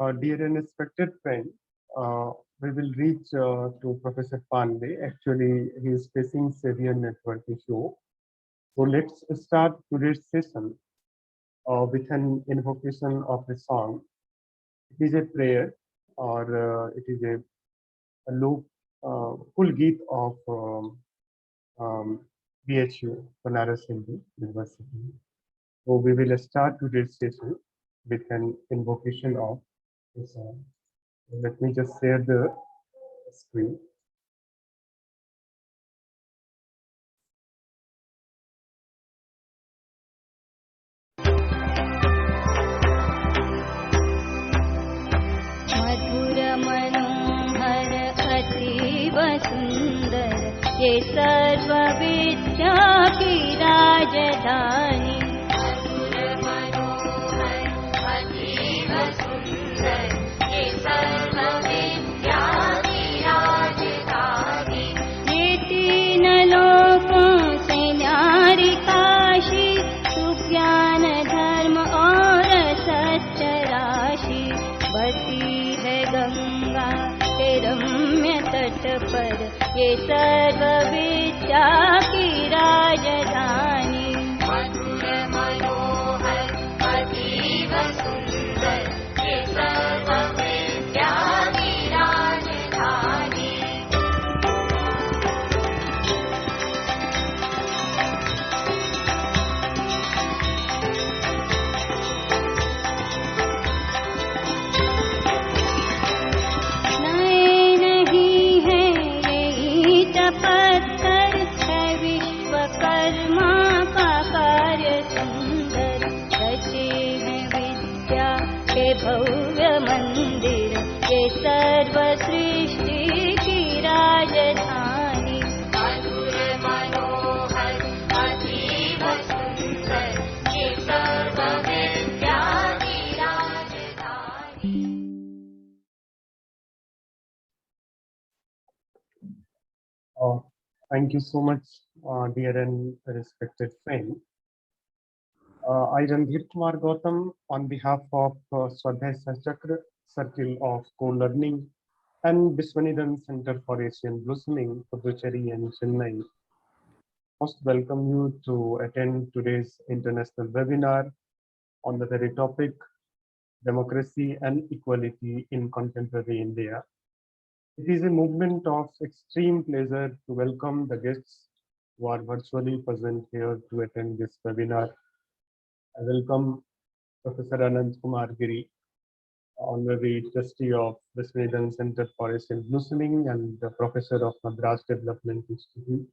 Dear and respected friend, we will reach to Professor Pandey. Actually, he is facing severe network issue. So let's start today's session with an invocation of a song. It is a prayer, or it is a low, full geet of BHU, Banaras Hindu University. So we will start today's session with an invocation of a song. Let me just share the screen. मधुर मनोहर अतीव सुंदर ये सर्व विद्या की राजधानी मधुर मनोहर अतीव सुंदर ये सर्व विद्या की राजधानी ये तीन लोकों से न्यारी काशी सुज्ञान धर्म और सत्य राशि बसी है गंगा के रम्य तट पर ये सर्व विद्या की राजधानी मधुर मनोहर अतीव सुंदर ये सर्व विद्या की राजधानी पत्थर है विश्वकर्मा का कार्य सुंदर रचे हैं विद्या के भव्य मंदिर ये सर्व सृष्टि की राजधानी मधुर मनोहर अतीव सुंदर ये सर्व विद्या की राजधानी. Thank you so much, dear and respected friend. I, Randhir Kumar Gautam, on behalf of Swadhyay Chakra Circle of Co-Learning and Vishwaneedam Center for Asian Blossoming, Puducherry and Chennai, most welcome you to attend today's international webinar on the very topic, democracy and equality in contemporary India. It is a movement of extreme pleasure to welcome the guests who are virtually present here to attend this webinar. I welcome Professor Kumar Giri, Honorary Trustee of Vishwaneedam Center for Asian Blossoming and the Professor of Madras Development Institute.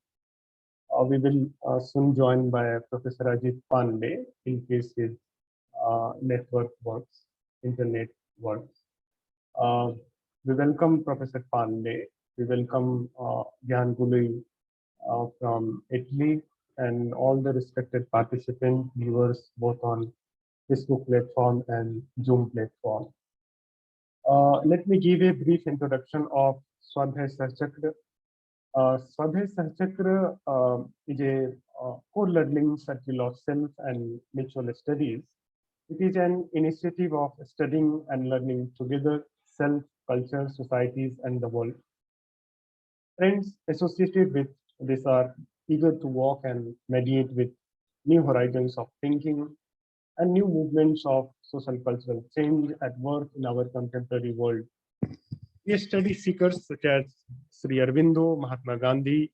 We will soon join by Professor Ajit Pandey in case his network works, internet works. We welcome Professor Pandey. We welcome Gyan Gului from Italy and all the respected participant viewers both on Facebook platform and Zoom platform. Let me give a brief introduction of Swadhyay Chakra. Swadhyay Chakra is a co-learning circle of self and mutual studies. It is an initiative of studying and learning together self, culture, societies, and the world. Friends associated with this are eager to walk and mediate with new horizons of thinking and new movements of social cultural change at work in our contemporary world. We study seekers such as Sri Aurobindo, Mahatma Gandhi,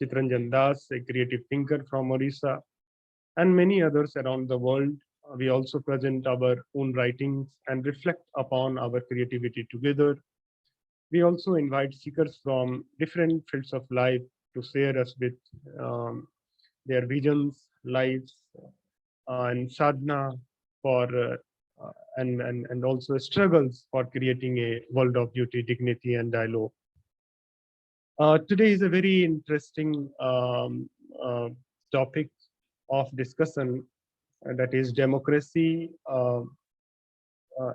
Chitranjan Das, a creative thinker from Orissa, and many others around the world. We also present our own writings and reflect upon our creativity together. We also invite seekers from different fields of life to share us with their visions, lives, and sadhana for and also struggles for creating a world of beauty, dignity, and dialogue. Today is a very interesting topic of discussion, that is democracy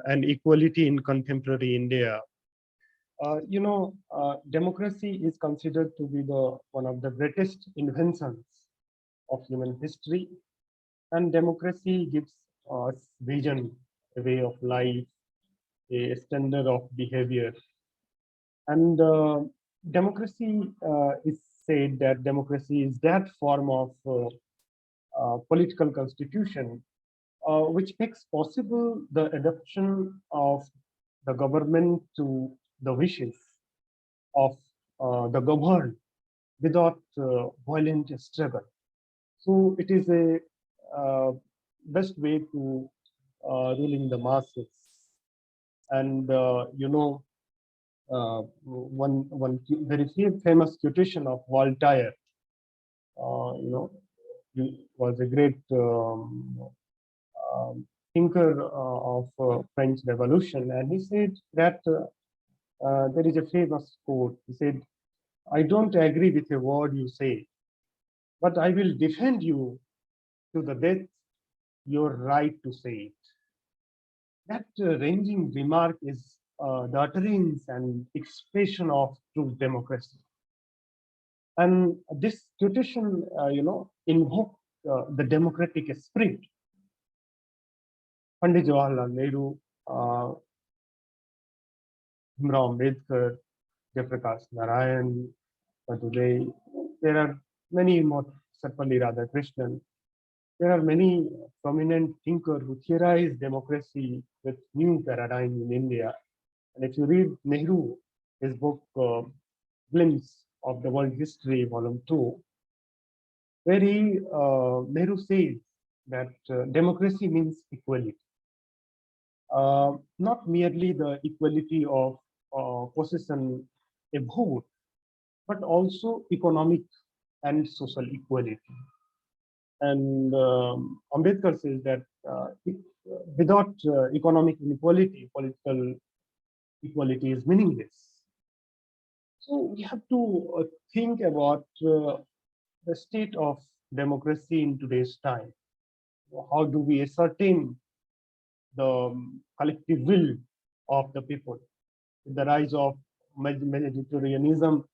and equality in contemporary India. Democracy is considered to be one of the greatest inventions of human history, and democracy gives us vision, a way of life, a standard of behavior. And democracy is said that democracy is that form of political constitution which makes possible the adoption of the government to the wishes of the governed without violent struggle. So it is a best way to ruling the masses. And one very famous quotation of Voltaire, you know, he was a great thinker of French Revolution, and he said that there is a famous quote. He said, "I don't agree with a word you say, but I will defend you to the death your right to say it." That ranging remark is the utterance and expression of true democracy. And this quotation, invoked the democratic spirit. Pandit Jawaharlal Nehru, Bhimrao Ambedkar, Jayaprakash Narayan, today there are many more, Sarpalli Radhakrishnan. There are many prominent thinkers who theorize democracy with new paradigm in India. And if you read Nehru, his book, Glimpse of the World History, Volume 2, where Nehru says that democracy means equality. Not merely the equality of possession a vote, but also economic and social equality. And Ambedkar says that without economic inequality, political equality is meaningless. So we have to think about the state of democracy in today's time. How do we ascertain the collective will of the people? The rise of majoritarianism,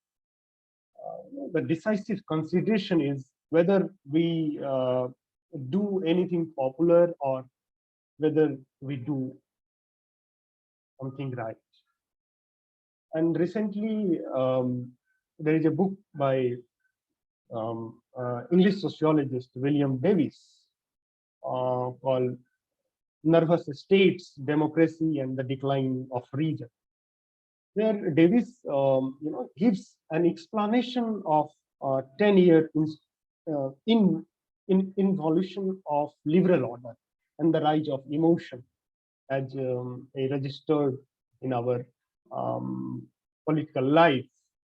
the decisive consideration is whether we do anything popular or whether we do something right. And recently, there is a book by English sociologist William Davis called Nervous States, Democracy and the Decline of Reason, where Davis gives an explanation of 10-year involution of liberal order and the rise of emotion as a registered in our political life,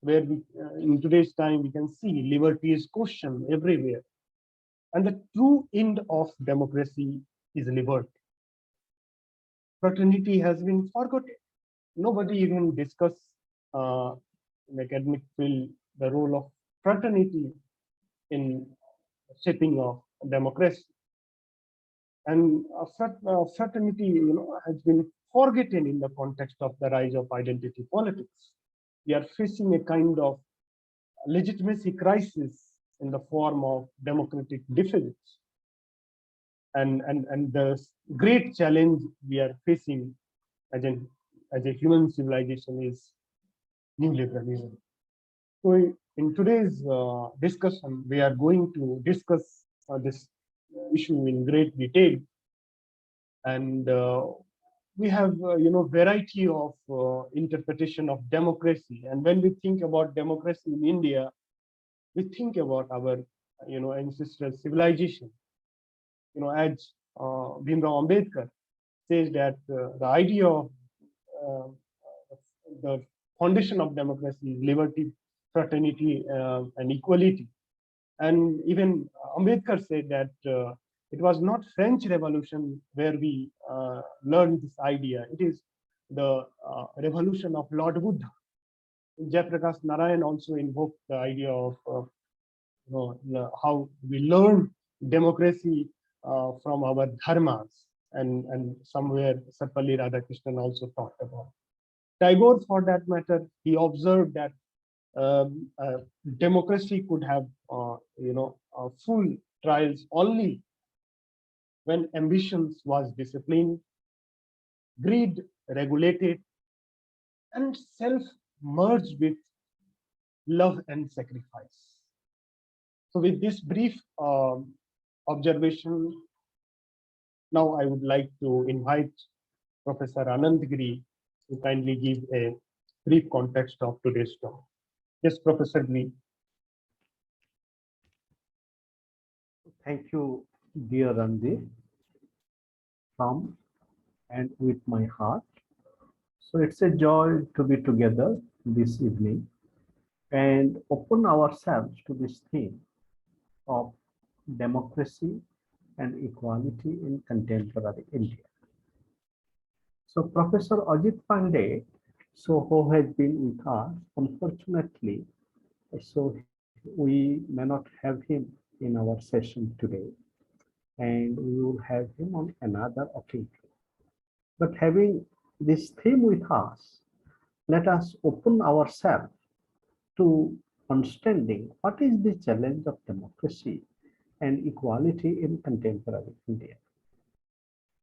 where we, in today's time, we can see liberty is questioned everywhere. And the true end of democracy is liberty. Fraternity has been forgotten. Nobody even discuss in academic field the role of fraternity in shaping of democracy. And fraternity, has been forgotten in the context of the rise of identity politics. We are facing a kind of legitimacy crisis in the form of democratic deficits. And the great challenge we are facing as a human civilization is neoliberalism. So in today's discussion, we are going to discuss this issue in great detail. And we have, variety of interpretation of democracy. And when we think about democracy in India, we think about our, ancestral civilization. As Bhimrao Ambedkar says that the idea of the foundation of democracy is liberty, fraternity, and equality. And even Ambedkar said that it was not French Revolution where we learned this idea. It is the revolution of Lord Buddha. Jayaprakash Narayan also invoked the idea of how we learn democracy from our dharmas, and somewhere Sarpalli Radhakrishnan also talked about. Tagore, for that matter, he observed that democracy could have, full trials only when ambitions was disciplined, greed regulated, and self-merged with love and sacrifice. So with this brief observation, now I would like to invite Professor Giri to kindly give a brief context of today's talk. Yes, Professor Giri. Thank you, dear Randhir, from and with my heart. So it's a joy to be together this evening and open ourselves to this theme of democracy and equality in contemporary India. So Professor Ajit Pandey, who has been with us, unfortunately, so we may not have him in our session today, and we will have him on another occasion. But having this theme with us, let us open ourselves to understanding what is the challenge of democracy and equality in contemporary India.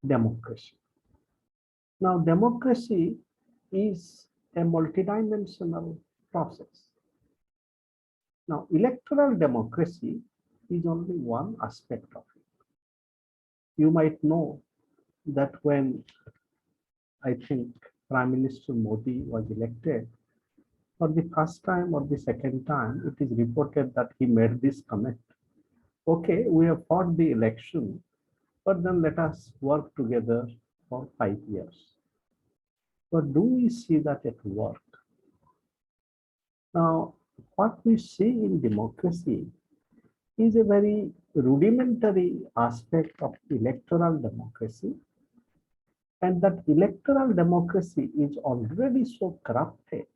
Democracy. Now, democracy is a multidimensional process. Now, electoral democracy is only one aspect of it. You might know that when I think Prime Minister Modi was elected, for the first time or the second time, it is reported that he made this comment. Okay, we have fought the election, but then let us work together for 5 years. But do we see that at work? Now, what we see in democracy is a very rudimentary aspect of electoral democracy, and that electoral democracy is already so corrupted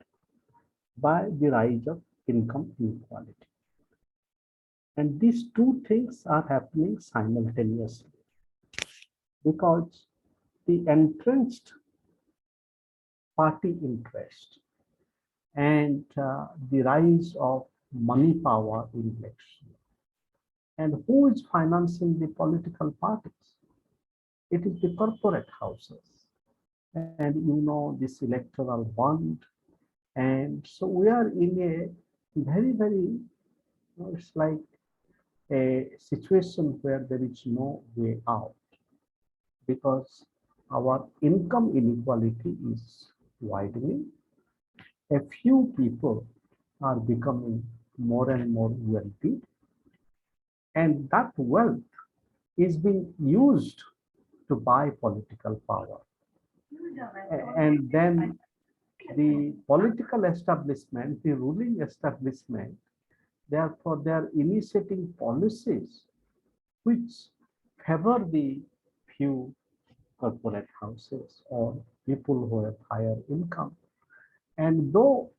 by the rise of income inequality. And these two things are happening simultaneously because the entrenched party interest and the rise of money power in election. And who is financing the political parties? It is the corporate houses. And you know this electoral bond. And so we are in a very, very, it's like a situation where there is no way out because our income inequality is widening. A few people are becoming more and more wealthy, and that wealth is being used to buy political power. And then the political establishment, the ruling establishment, therefore they are initiating policies which favor the few corporate houses or people who have higher income. And though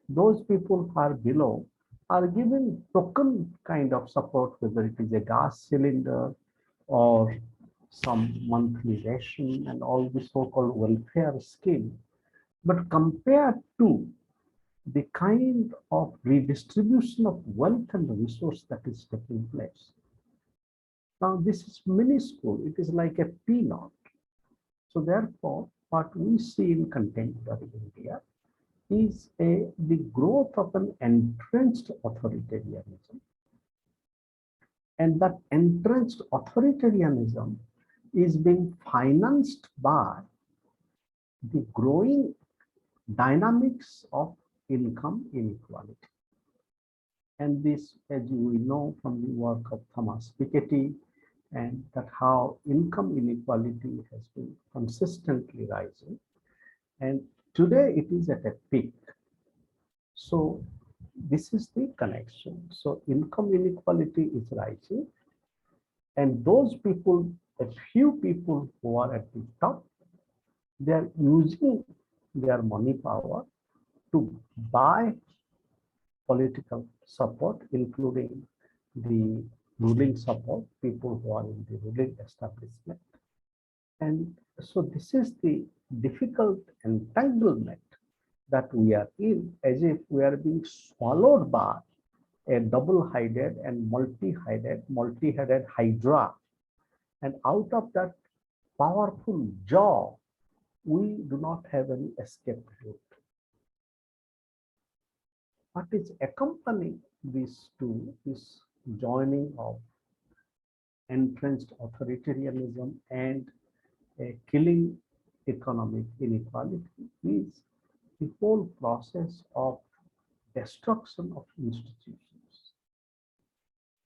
those people who are below are given token kind of support, whether it is a gas cylinder or some monthly ration and all the so-called welfare scheme. But compared to the kind of redistribution of wealth and resource that is taking place, now this is minuscule, it is like a peanut. So therefore, what we see in contemporary India is the growth of an entrenched authoritarianism. And that entrenched authoritarianism is being financed by the growing dynamics of income inequality. And this, as we know from the work of Thomas Piketty, and that how income inequality has been consistently rising. And today it is at a peak. So this is the connection. So income inequality is rising. And those people, a few people who are at the top, they are using their money power to buy political support, including the ruling support, people who are in the ruling establishment. And so this is the difficult entanglement that we are in, as if we are being swallowed by a double-headed and multi-headed hydra. And out of that powerful jaw, we do not have any escape route. What is accompanying these two is joining of entrenched authoritarianism and a killing economic inequality is the whole process of destruction of institutions.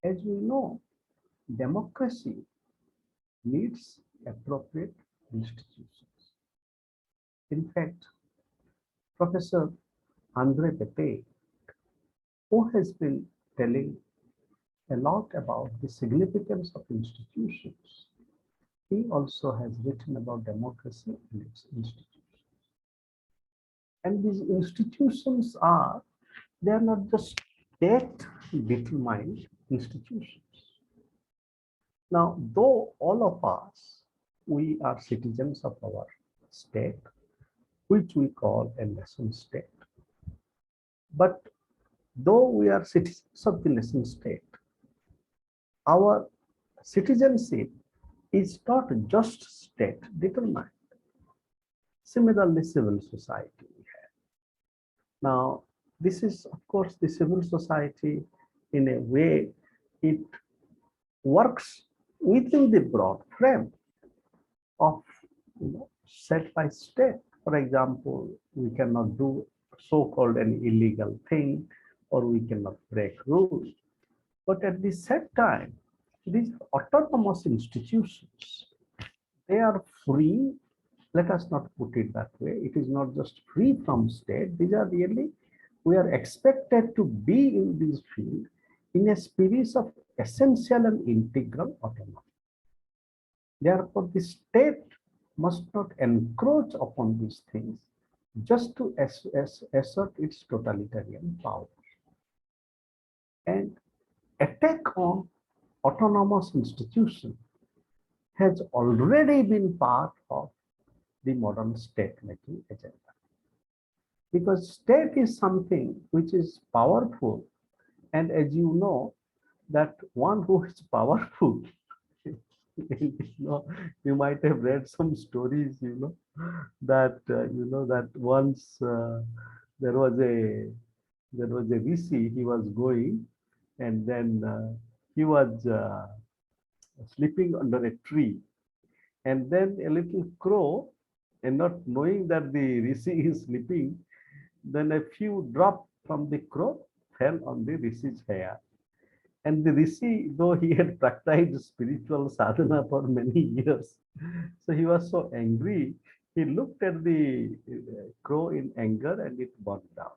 As we know, democracy needs appropriate institutions. In fact, Professor Andre Pepe, who has been telling a lot about the significance of institutions, he also has written about democracy and its institutions. And these institutions are, they are not just state-determined institutions. Now, though all of us, we are citizens of our state, which we call a nation state. But though we are citizens of the nation state, our citizenship is not just state determined. Similarly, civil society we have. Now, this is, of course, the civil society in a way, it works within the broad frame of set by state. For example, we cannot do so-called an illegal thing, or we cannot break rules. But at the same time, these autonomous institutions, they are free. Let us not put it that way. It is not just free from state. These are really, we are expected to be in this field in a spirit of essential and integral autonomy. Therefore, the state must not encroach upon these things just to assert its totalitarian power. And attack on autonomous institutions has already been part of the modern state-making agenda. Because state is something which is powerful, and as you know, that one who is powerful, you might have read some stories, that that once there was a VC, he was going, and then he was sleeping under a tree, and then a little crow, and not knowing that the rishi is sleeping, then a few drops from the crow fell on the rishi's hair. And the rishi, though he had practiced spiritual sadhana for many years, so he was so angry, he looked at the crow in anger, and it burned down.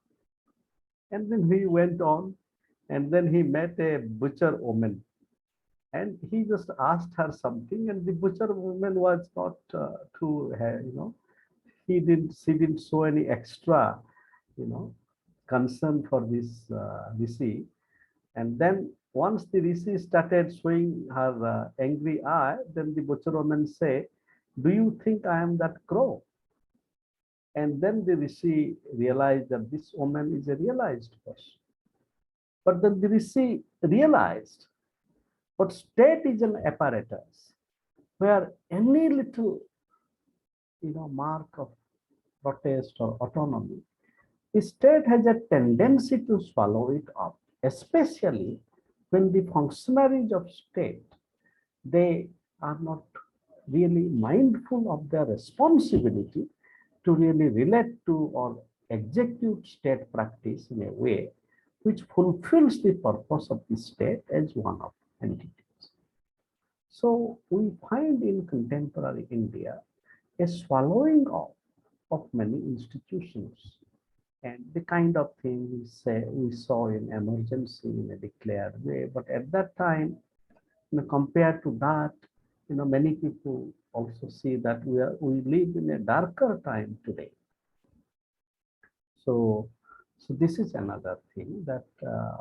And then he went on, and then he met a butcher woman, and he just asked her something, and the butcher woman was not she didn't show any extra, concern for this rishi. And then once the rishi started showing her angry eye, then the butcher woman say, "Do you think I am that crow?" And then the rishi realized that this woman is a realized person. But then the rishi realized, but state is an apparatus where any little, mark of protest or autonomy, the state has a tendency to swallow it up, especially when the functionaries of state, they are not really mindful of their responsibility to really relate to or execute state practice in a way which fulfills the purpose of the state as one of entities. So we find in contemporary India a swallowing up of many institutions, and the kind of thing we saw in emergency in a declared way. But at that time, compared to that, many people also see that we live in a darker time today. So this is another thing, that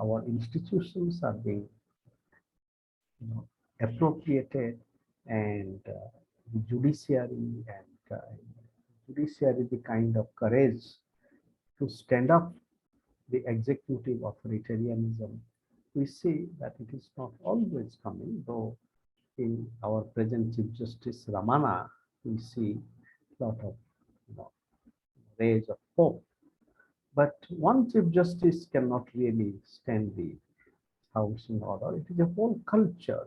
our institutions are being appropriated, and the judiciary the kind of courage to stand up the executive authoritarianism. We see that it is not always coming, though in our present Chief Justice Ramana, we see a lot of you know, rays of hope. But one Chief Justice cannot really stand the house in order. It is a whole culture,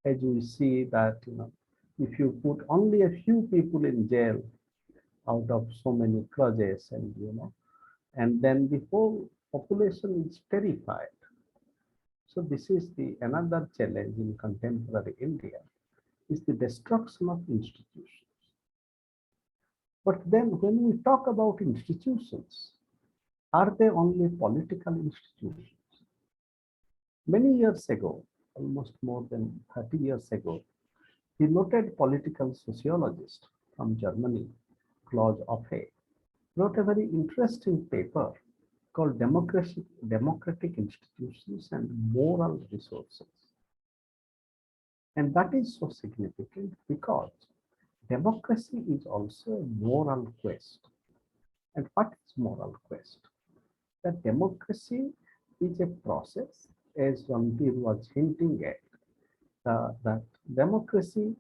as we see that, if you put only a few people in jail out of so many grudges, and then the whole population is terrified. So this is the another challenge in contemporary India, is the destruction of institutions. But then when we talk about institutions, are they only political institutions? Many years ago, almost more than 30 years ago, the noted political sociologist from Germany, Claude Offe, wrote a very interesting paper called Democratic Institutions and Moral Resources. And that is so significant because democracy is also a moral quest. And what is moral quest? That democracy is a process, as Randhir was hinting at, that democracy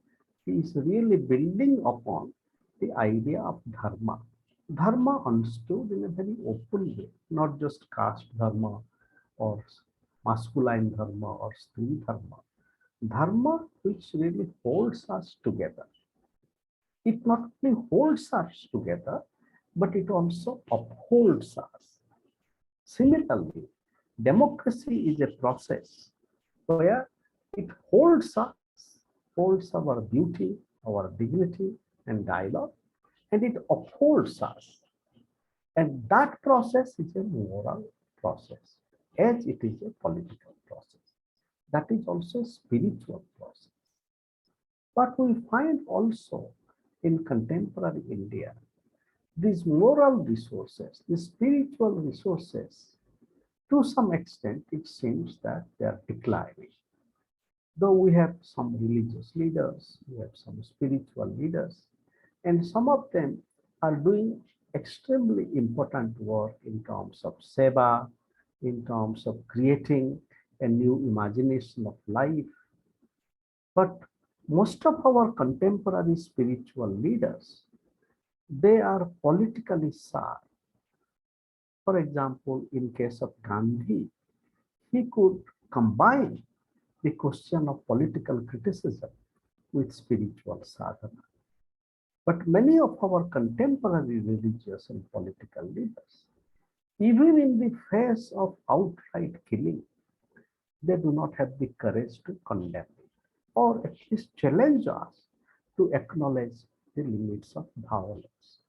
is really building upon the idea of dharma. Dharma understood in a very open way, not just caste dharma or masculine dharma or stree dharma. Dharma which really holds us together. It not only holds us together, but it also upholds us. Similarly, democracy is a process where it holds us, holds our beauty, our dignity and dialogue, and it upholds us. And that process is a moral process, as it is a political process. That is also a spiritual process. But we find also in contemporary India, these moral resources, these spiritual resources, to some extent, it seems that they are declining. Though we have some religious leaders, we have some spiritual leaders, and some of them are doing extremely important work in terms of seva, in terms of creating a new imagination of life. But most of our contemporary spiritual leaders, they are politically sharp. For example, in case of Gandhi, he could combine the question of political criticism with spiritual sadhana. But many of our contemporary religious and political leaders, even in the face of outright killing, they do not have the courage to condemn it, or at least challenge us to acknowledge the limits of violence.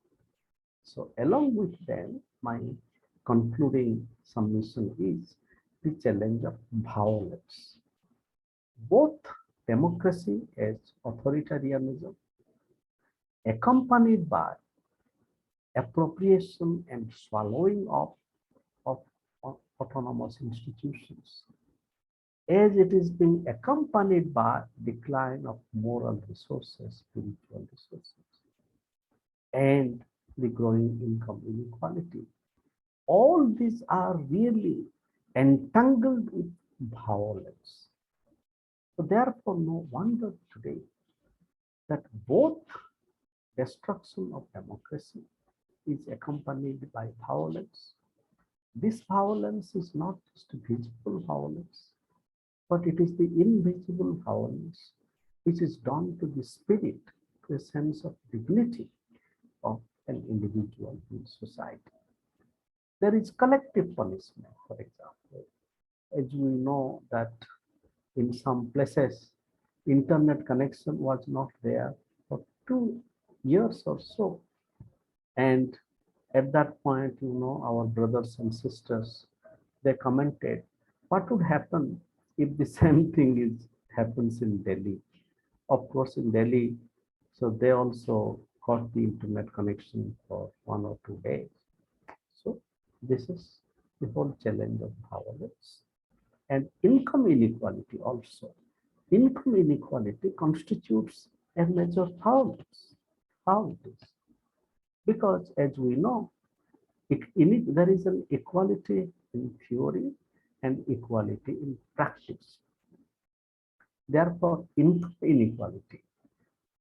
So along with them, my concluding submission is the challenge of violence. Both democracy as authoritarianism, accompanied by appropriation and swallowing of autonomous institutions, as it is being accompanied by decline of moral resources, spiritual resources, and the growing income inequality. All these are really entangled with violence. So therefore, no wonder today that both destruction of democracy is accompanied by violence. This violence is not just visible violence, but it is the invisible violence which is done to the spirit, to a sense of dignity of an individual in society. There is collective punishment, for example. As we know that in some places, internet connection was not there for 2 years or so. And at that point, our brothers and sisters, they commented, what would happen if the same thing happens in Delhi? Of course, in Delhi, so they also got the internet connection for 1 or 2 days. So this is the whole challenge of violence. And income inequality also. Income inequality constitutes a major violence. How it is? Because as we know, there is an equality in theory and equality in practice. Therefore, income inequality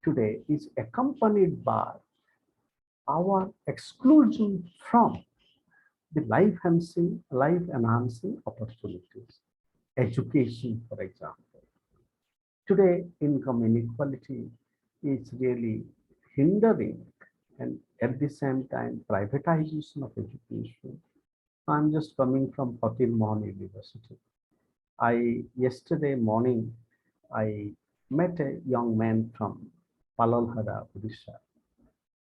today is accompanied by our exclusion from the life enhancing opportunities. Education, for example. Today, income inequality is really hindering, and at the same time, privatization of education. I'm just coming from Fakir Mohan University. Yesterday morning, I met a young man from Palalhada, Odisha,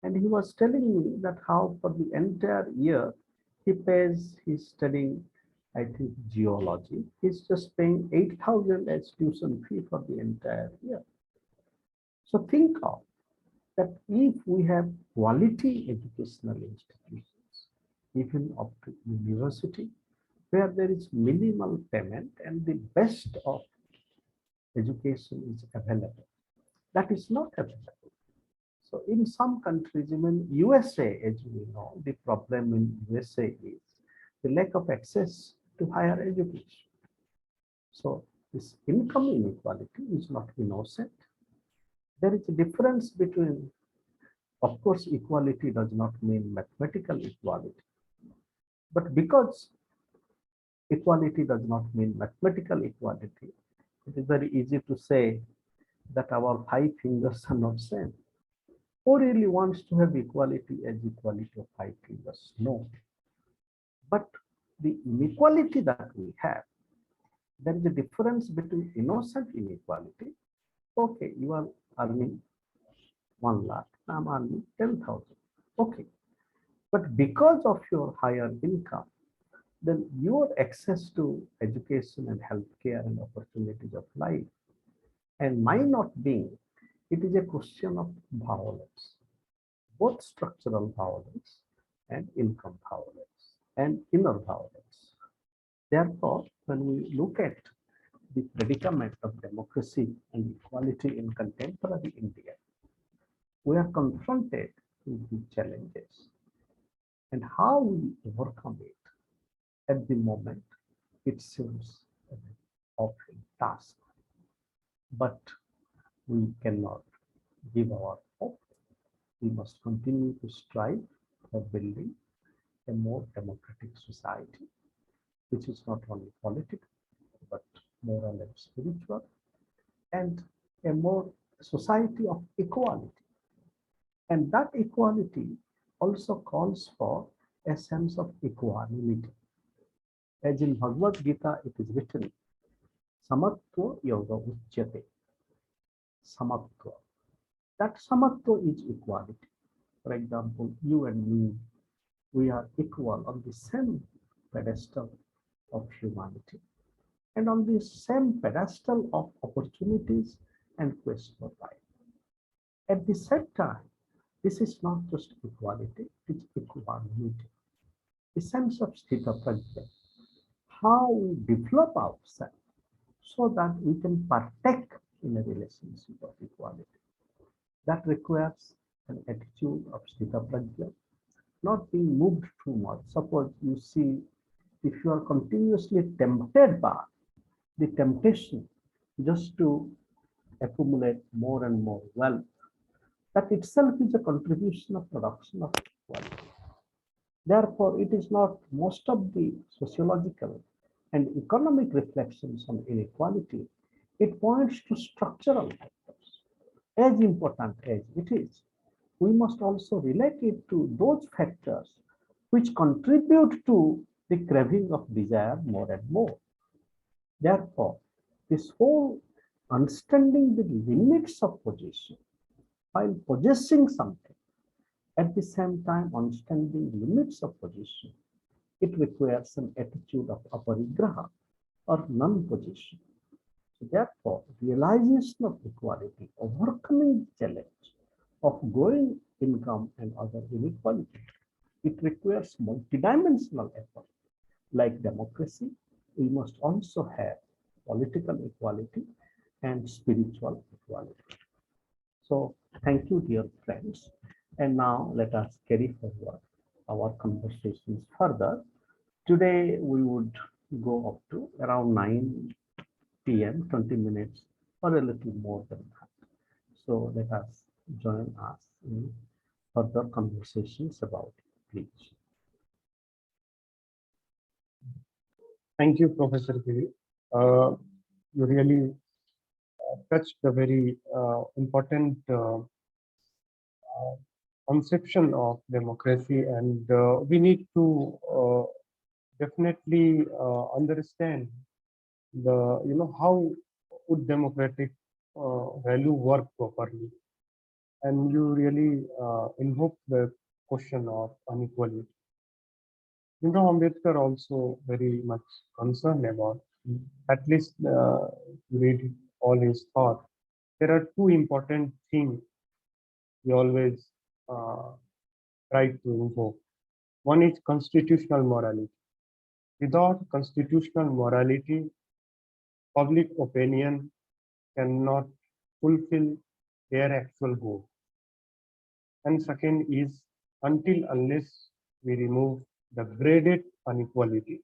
and he was telling me that how for the entire year he's studying, I think, geology. He's just paying 8,000 as tuition fee for the entire year. So think of that if we have quality educational institutions, even up to university, where there is minimal payment and the best of education is available. That is not available. So in some countries, even USA, as we know, the problem in USA is the lack of access to higher education. So this income inequality is not innocent. There is a difference between, of course, equality does not mean mathematical equality, but because equality does not mean mathematical equality, it is very easy to say that our 5 fingers are not same. Who really wants to have equality as equality of 5 fingers? No. But the inequality that we have, there is a difference between innocent inequality. Okay, you are earning 1 lakh, I'm earning 10,000. Okay. But because of your higher income, then your access to education and healthcare and opportunities of life and my not being, it is a question of violence, both structural violence and income violence and inner violence. Therefore, when we look at the predicament of democracy and equality in contemporary India, we are confronted with the challenges and how we overcome it. At the moment, it seems an awful task, but we cannot give our hope. We must continue to strive for building a more democratic society, which is not only political, but moral and spiritual, and a more society of equality. And that equality also calls for a sense of equanimity. As in Bhagavad Gita, it is written, Samatva Yoga Uchyate. Samatva. That samatva is equality. For example, you and me, we are equal on the same pedestal of humanity and on the same pedestal of opportunities and quest for life. At the same time, this is not just equality, it is equanimity. The sense of sthita prajna, how we develop ourselves so that we can partake in a relationship of equality. That requires an attitude of sthita prajna, not being moved too much. Suppose you see, if you are continuously tempted by the temptation just to accumulate more and more wealth, that itself is a contribution of production of equality. Therefore, it is not most of the sociological and economic reflections on inequality. It points to structural factors. As important as it is, we must also relate it to those factors which contribute to the craving of desire more and more. Therefore, this whole understanding the limits of possession while possessing something, at the same time understanding limits of possession, it requires an attitude of aparigraha or non-possession. So therefore, realization of equality, overcoming the challenge of growing income and other inequality, it requires multidimensional effort. Like democracy, we must also have political equality and spiritual equality. So thank you, dear friends. And now let us carry forward our conversations further. Today we would go up to around 9 p.m., 20 minutes or a little more than that. So let us join us in further conversations about it, please. Thank you, Professor Giri. You really touched a very important conception of democracy, and we need to definitely understand the how would democratic value work properly. And you really invoke the question of inequality. Ambedkar also very much concerned about, at least read all his thought. There are two important things he always uh, tried to invoke. One is constitutional morality. Without constitutional morality, public opinion cannot fulfill their actual goal. And second is until unless we remove the graded inequality,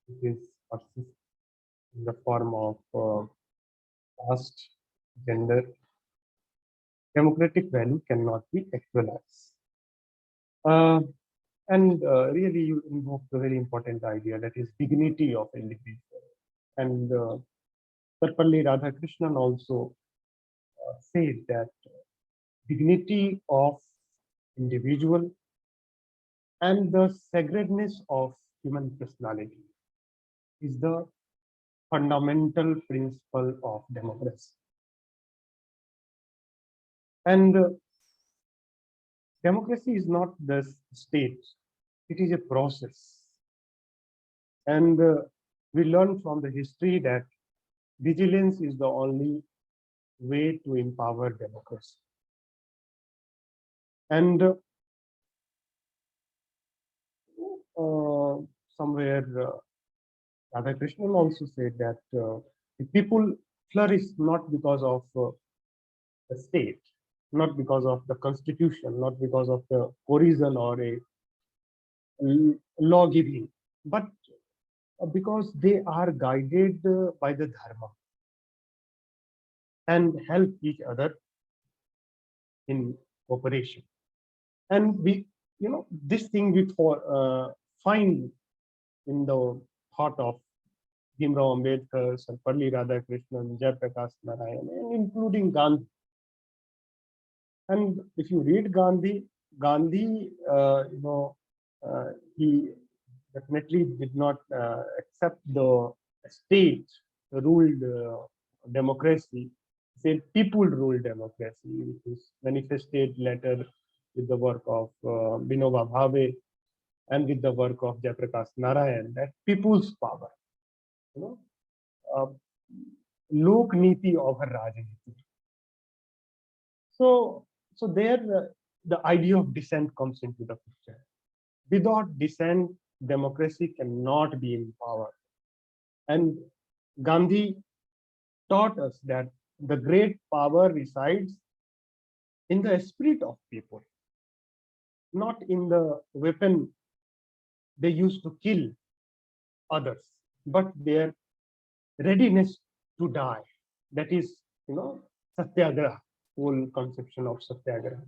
which is persists in the form of caste, gender, democratic value cannot be actualized. Uh, and really, you invoke a very important idea, that is dignity of individual. And Sarpalli Radhakrishnan also said that dignity of individual and the sacredness of human personality is the fundamental principle of democracy. And democracy is not the state, it is a process. And we learn from the history that vigilance is the only way to empower democracy. And somewhere Radhakrishnan also said that the people flourish not because of the state, not because of the constitution, not because of the coercion or a law giving, but because they are guided by the dharma and help each other in cooperation. And we, this thing we find in the thought of Bhimrao Ambedkar, Sarpalli Radhakrishnan, Jayaprakash Narayan, and including Gandhi. And if you read Gandhi, he definitely did not accept the state ruled democracy. He said people ruled democracy, which is manifested later with the work of Vinoba Bhave and with the work of Jayaprakash Narayan, that people's power, lok niti over rajniti. So there the idea of dissent comes into the picture. Without dissent, democracy cannot be in power. And Gandhi taught us that the great power resides in the spirit of people, not in the weapon they used to kill others, but their readiness to die. That is, satyagraha, whole conception of satyagraha.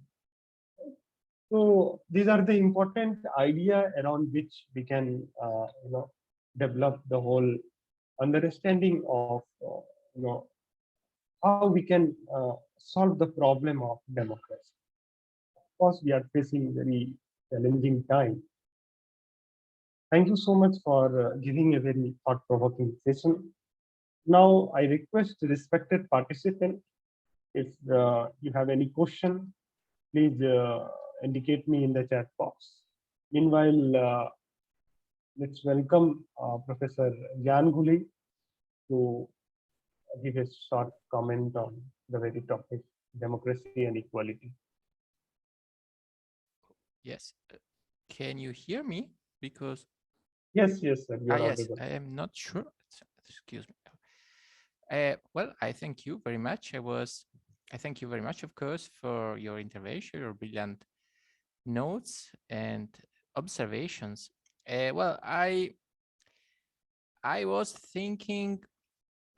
So these are the important idea around which we can, develop the whole understanding of, how we can solve the problem of democracy. Of course, we are facing very challenging time. Thank you so much for giving a very thought-provoking session. Now, I request respected participant, if you have any question, please indicate me in the chat box. Meanwhile, let's welcome Professor Gyan Guli to give a short comment on the very topic, democracy and equality. Yes. Can you hear me? Because yes, sir. yes, I am not sure. Excuse me. Well, I thank you very much. I thank you very much, of course, for your intervention, your brilliant notes and observations. Well, I was thinking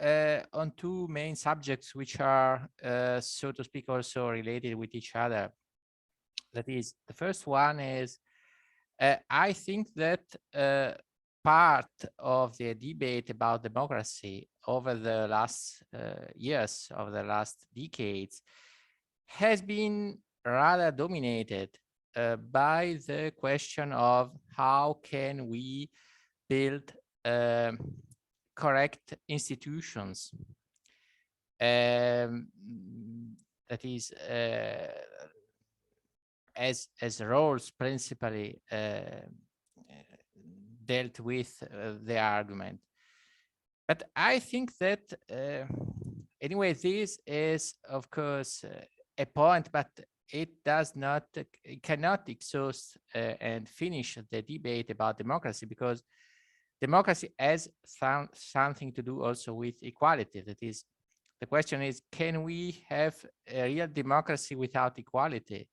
on two main subjects, which are, so to speak, also related with each other. That is, the first one is, I think that part of the debate about democracy over the last years, over the last decades, has been rather dominated by the question of how can we build correct institutions. That is, as roles principally dealt with the argument. But I think that anyway, this is of course a point, but it does not, it cannot exhaust and finish the debate about democracy, because democracy has something to do also with equality. That is, the question is, can we have a real democracy without equality?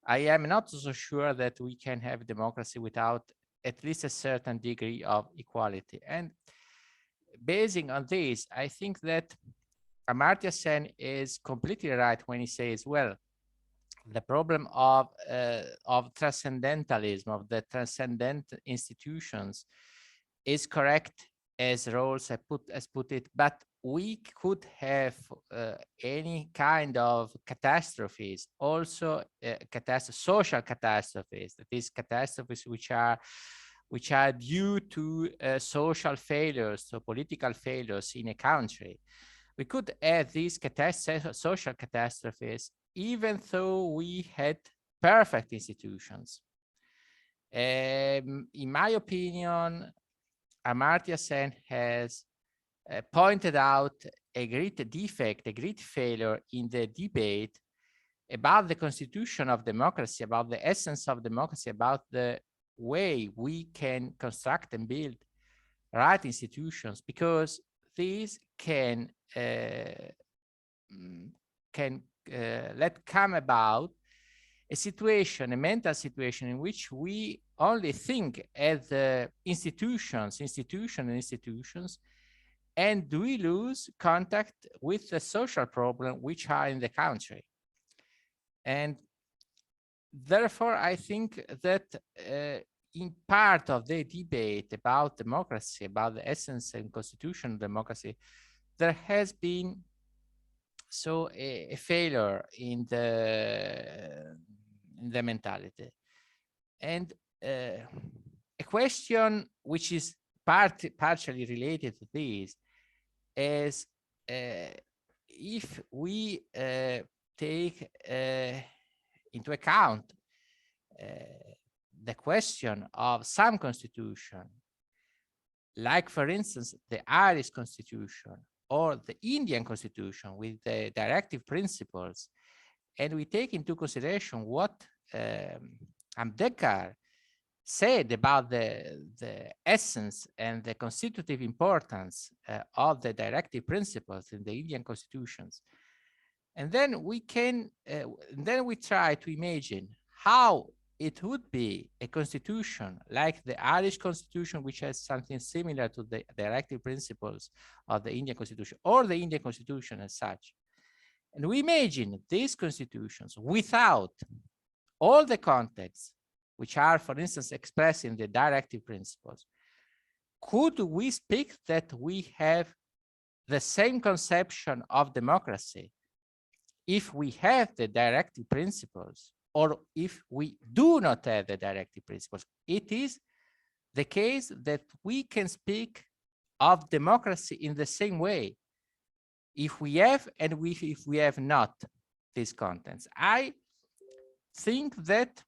I am not so sure that we can have democracy without at least a certain degree of equality. And basing on this, I think that Amartya Sen is completely right when he says, well, the problem of transcendentalism, of the transcendent institutions, is correct as Rawls has put it, but we could have any kind of catastrophes, also social catastrophes, that is, catastrophes which are due to social failures, so political failures in a country. We could have these social catastrophes even though we had perfect institutions. In my opinion, Amartya Sen has pointed out a great defect, a great failure in the debate about the constitution of democracy, about the essence of democracy, about the way we can construct and build right institutions, because these can let come about a situation, a mental situation in which we only think as institutions, and we lose contact with the social problem which are in the country. And therefore, I think that in part of the debate about democracy, about the essence and constitution of democracy, there has been a failure in the mentality. And a question which is partially related to this is if we take into account the question of some constitution, like for instance the Irish constitution or the Indian constitution with the directive principles, and we take into consideration what Ambedkar said about the essence and the constitutive importance of the directive principles in the Indian constitutions. And then we can, then we try to imagine how it would be a constitution like the Irish constitution, which has something similar to the directive principles of the Indian constitution, or the Indian constitution as such. And we imagine these constitutions without all the contexts which are, for instance, expressed in the directive principles. Could we speak that we have the same conception of democracy if we have the directive principles, or if we do not have the directive principles? It is the case that we can speak of democracy in the same way if we have and if we have not these contents. I think that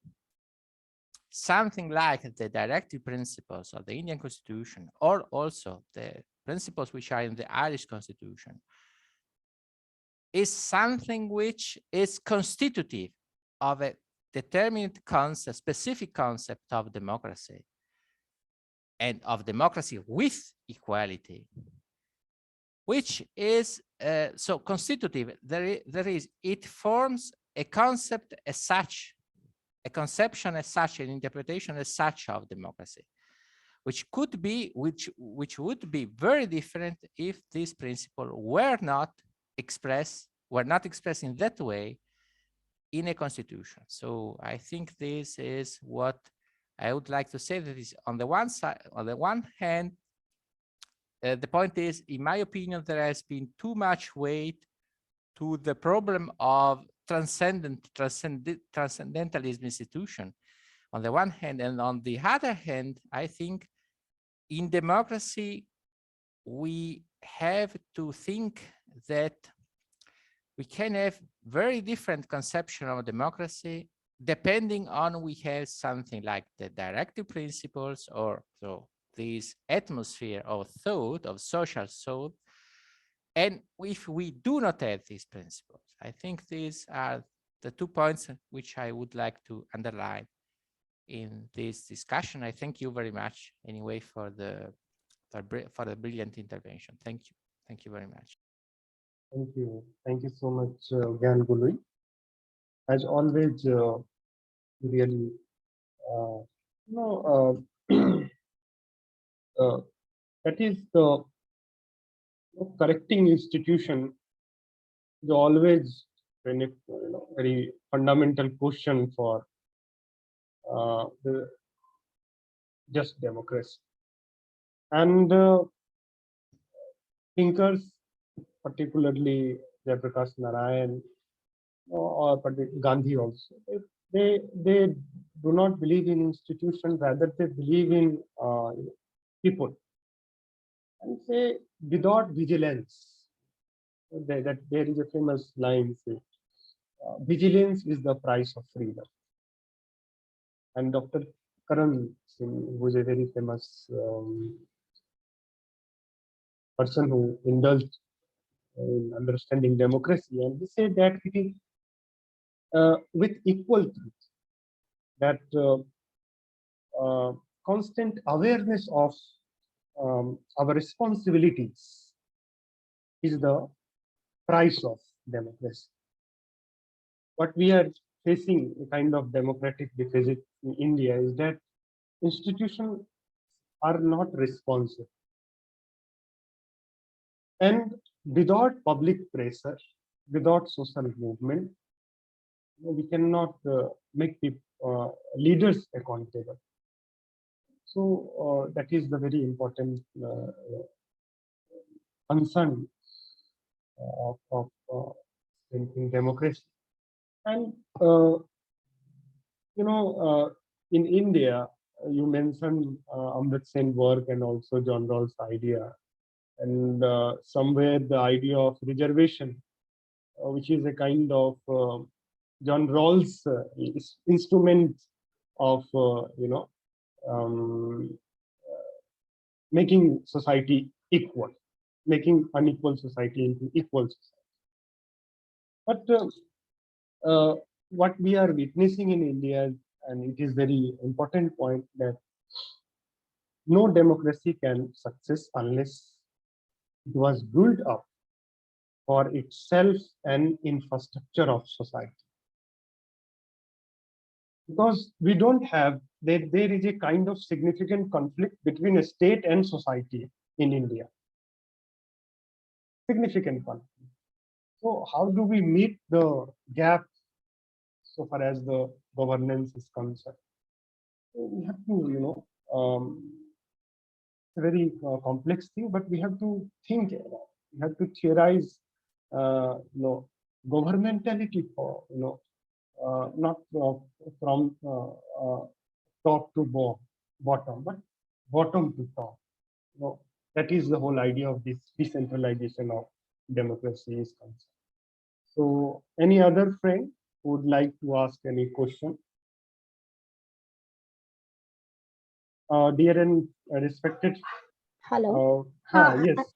something like the directive principles of the Indian constitution, or also the principles which are in the Irish constitution, is something which is constitutive of a determined concept, specific concept of democracy, and of democracy with equality, which is so constitutive. It forms a concept as such, a conception as such, an interpretation as such of democracy, which could be, which would be very different if this principle were not expressed in that way in a constitution. So I think this is what I would like to say, that is on the one side, on the one hand, the point is, in my opinion, there has been too much weight to the problem of transcendentalism institution on the one hand, and on the other hand, I think in democracy, we have to think that we can have very different conception of democracy depending on we have something like the directive principles, or so this atmosphere of thought, of social thought. And if we do not have these principles, I think these are the 2 points which I would like to underline in this discussion. I thank you very much anyway for the brilliant intervention. Thank you. Thank you very much. Thank you. Thank you so much, Gyan Gului. As always, really, that is the correcting institution is always very fundamental question for the just democracy. And thinkers, particularly Jayaprakash Narayan or Gandhi also, they do not believe in institution, rather they believe in people. And say, without vigilance, that there is a famous line, say, vigilance is the price of freedom. And Dr. Karan Singh, who is a very famous person who indulged in understanding democracy, and he said that it is with equal truth that constant awareness of our responsibilities is the price of democracy. What we are facing, a kind of democratic deficit in India, is that institutions are not responsive. And without public pressure, without social movement, we cannot make people, leaders accountable. So that is the very important concern of in democracy. And in India, you mentioned Amrit Sen's work and also John Rawls' idea, and somewhere the idea of reservation, which is a kind of John Rawls' instrument of making society equal, making unequal society into equal society. But what we are witnessing in India, and it is very important point, that no democracy can success unless it was built up for itself and infrastructure of society. Because we don't have, there is a kind of significant conflict between a state and society in India. Significant conflict. So how do we meet the gap so far as the governance is concerned? So we have to, it's a very complex thing, but we have to think, we have to theorize, governmentality for, not from top to bottom, but bottom to top. That is the whole idea of this decentralization of democracy is concerned. So, any other friend who would like to ask any question? Dear and respected. Hello. Yes.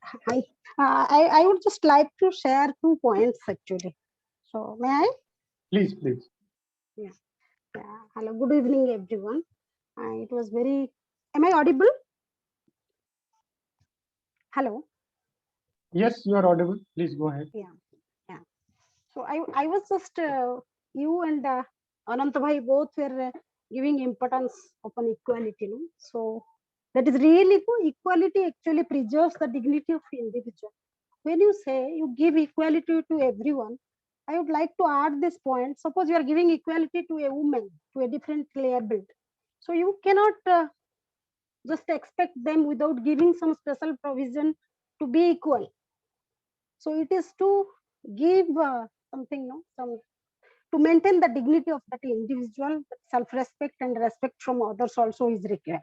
I would just like to share 2 points actually. So, may I? Please. Yeah. Hello. Good evening, everyone. It was very. Am I audible? Hello. Yes, you are audible. Please go ahead. Yeah. So I was just you and Ananta bhai both were giving importance upon equality. No? So that is really good. Equality actually preserves the dignity of individual. When you say you give equality to everyone, I would like to add this point. Suppose you are giving equality to a woman, to a different labeled. So you cannot just expect them without giving some special provision to be equal. So it is to give something, no, some to maintain the dignity of that individual, self-respect and respect from others also is required.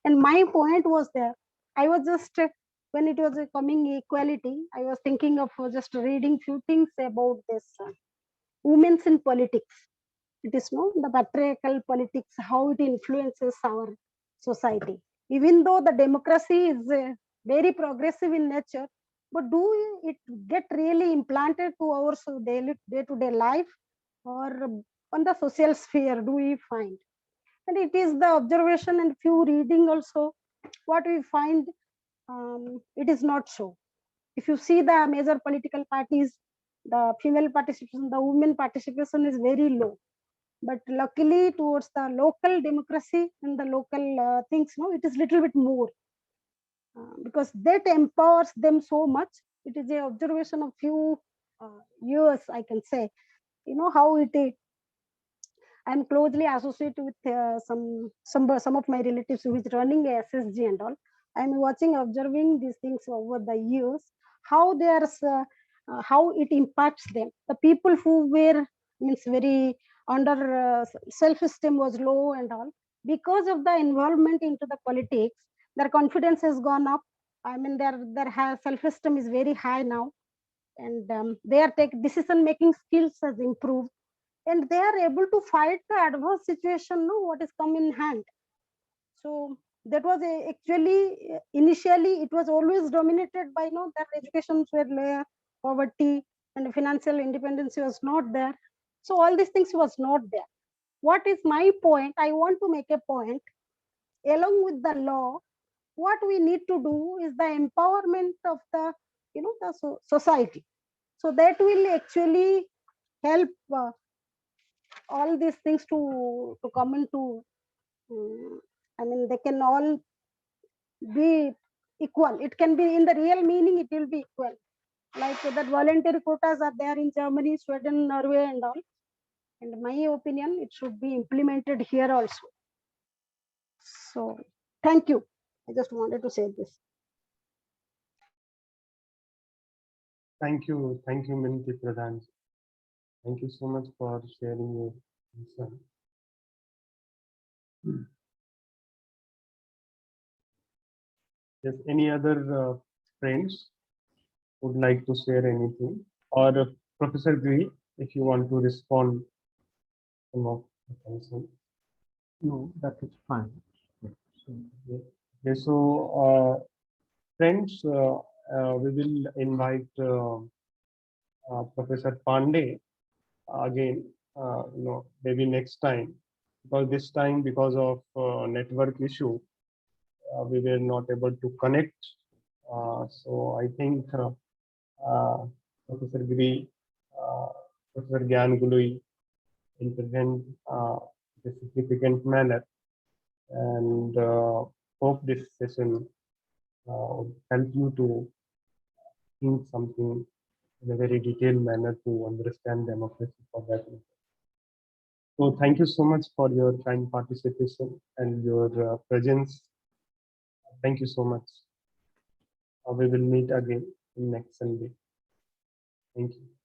And my point was there. I was just when it was coming equality, I was thinking of just reading few things about this women's in politics. It is no the patriarchal politics, how it influences our society. Even though the democracy is very progressive in nature, but do it get really implanted to our daily day-to-day life, or on the social sphere do we find? And it is the observation and few reading also what we find, it is not so. If you see the major political parties, the female participation, the women participation is very low. But luckily towards the local democracy and the local things, no, it is little bit more, because that empowers them so much. It is a observation of few years, I can say. You know how it is. I am closely associated with some of my relatives who is running a SSG and all. I am watching, observing these things over the years, how there's how it impacts them. The people who were means very under self-esteem was low and all, because of the involvement into the politics, their confidence has gone up. I mean, their self-esteem is very high now, and their decision making skills has improved, and they are able to fight the adverse situation, no, what is come in hand. So that was actually initially it was always dominated by, no, their educations were lower, poverty and financial independence was not there. So all these things was not there. What is my point? I want to make a point. Along with the law, what we need to do is the empowerment of the, you know, the society. So that will actually help all these things to come into, I mean, they can all be equal. It can be in the real meaning, it will be equal, like that voluntary quotas are there in Germany, Sweden, Norway and all. And my opinion, it should be implemented here also. So thank you. I just wanted to say this. Thank you, Minty Pradhan. Thank you so much for sharing your answer. Yes, any other friends would like to share anything? Or Professor Giri, if you want to respond some of the concern. No, that is fine. Okay, so friends, we will invite Professor Pandey again, maybe next time, because this time, because of network issue, we were not able to connect. So I think Professor Giri, Professor Gyan Gului intervened in a significant manner, and hope this session would help you to think something in a very detailed manner to understand democracy for that matter. So thank you so much for your kind participation and your presence. Thank you so much. We will meet again next Sunday. Thank you.